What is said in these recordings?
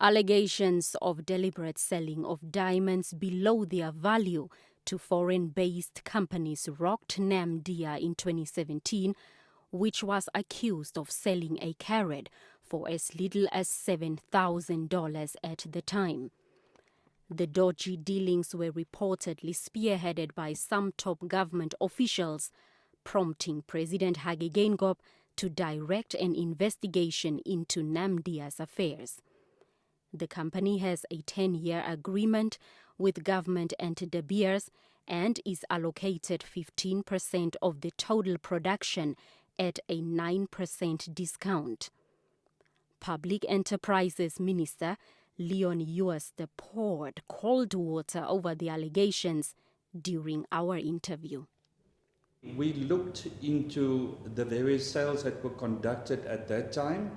Allegations of deliberate selling of diamonds below their value to foreign-based companies rocked NAMDIA in 2017, which was accused of selling a carat for as little as $7,000 at the time. The dodgy dealings were reportedly spearheaded by some top government officials, prompting President Hage Geingob to direct an investigation into NAMDIA's affairs. The company has a 10-year agreement with government and De Beers and is allocated 15% of the total production at a 9% discount. Public Enterprises Minister Leon Uaster poured cold water over the allegations during our interview. We looked into the various sales that were conducted at that time,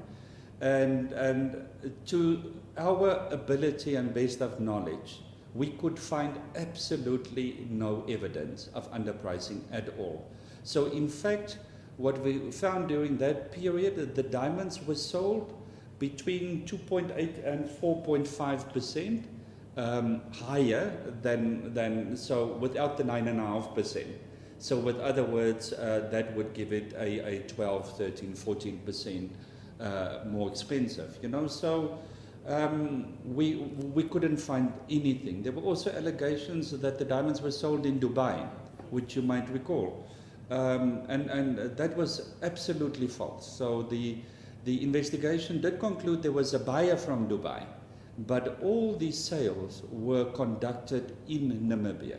and to our ability and best of knowledge, we could find absolutely no evidence of underpricing at all. So in fact, what we found during that period, the diamonds were sold between 2.8 and 4.5% higher than so without the 9.5%. So with other words, that would give it a 12, 13, 14% more expensive, you know. So we couldn't find anything. There were also allegations that the diamonds were sold in Dubai, which you might recall, and that was absolutely false. So the investigation did conclude there was a buyer from Dubai, but all these sales were conducted in Namibia.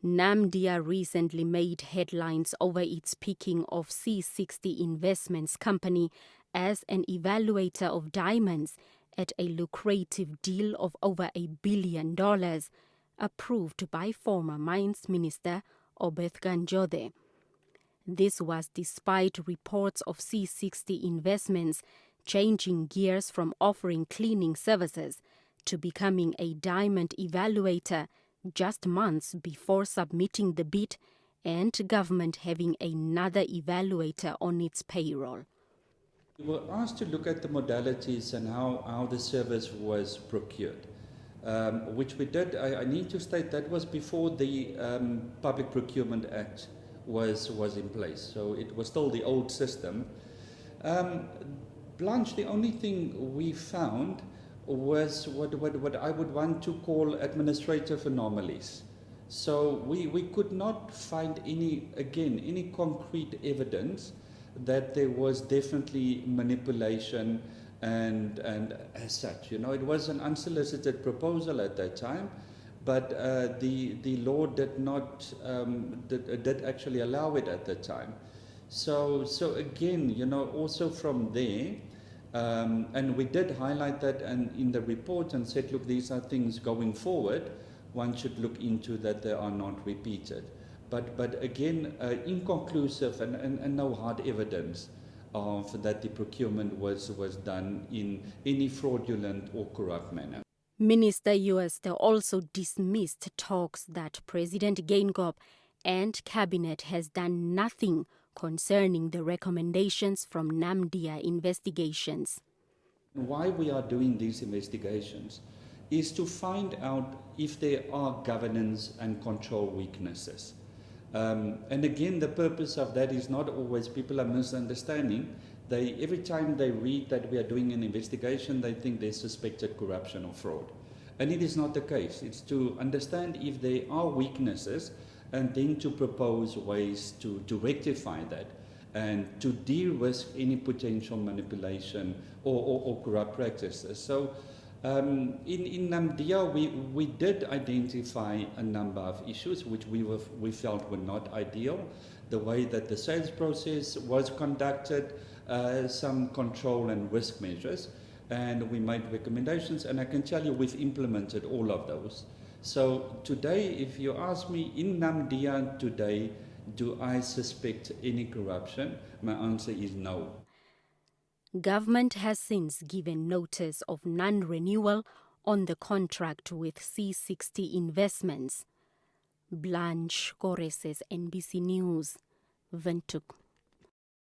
NAMDIA recently made headlines over its picking of C60 Investments Company as an evaluator of diamonds at a lucrative deal of over $1 billion, approved by former Mines Minister Obed Kanjode. This was despite reports of C60 Investments changing gears from offering cleaning services to becoming a diamond evaluator just months before submitting the bid, and government having another evaluator on its payroll. We were asked to look at the modalities and how the service was procured, which we did. I need to state that was before the Public Procurement Act was in place, so it was still the old system. Blanche, the only thing we found was what I would want to call administrative anomalies. So we could not find any concrete evidence that there was definitely manipulation and as such. You know, it was an unsolicited proposal at that time, but the law did not did actually allow it at that time. So again, you know, also from there. And we did highlight that in the report and said, look, these are things going forward, one should look into that they are not repeated. But again, inconclusive and no hard evidence of that the procurement was done in any fraudulent or corrupt manner. Minister Uaster also dismissed talks that President Geingob and Cabinet has done nothing concerning the recommendations from NAMDIA investigations. Why we are doing these investigations is to find out if there are governance and control weaknesses. And again, the purpose of that is not always people are misunderstanding. Every time they read that we are doing an investigation, they think there's suspected corruption or fraud. And it is not the case. It's to understand if there are weaknesses and then to propose ways to rectify that and to de-risk any potential manipulation or corrupt practices. So in NAMDIA, we did identify a number of issues which we felt were not ideal. The way that the sales process was conducted, some control and risk measures, and we made recommendations, and I can tell you we've implemented all of those. So today, if you ask me, in NAMDIA today, do I suspect any corruption? My answer is no. Government has since given notice of non-renewal on the contract with C60 Investments. Blanche Koreses, NBC News, Windhoek.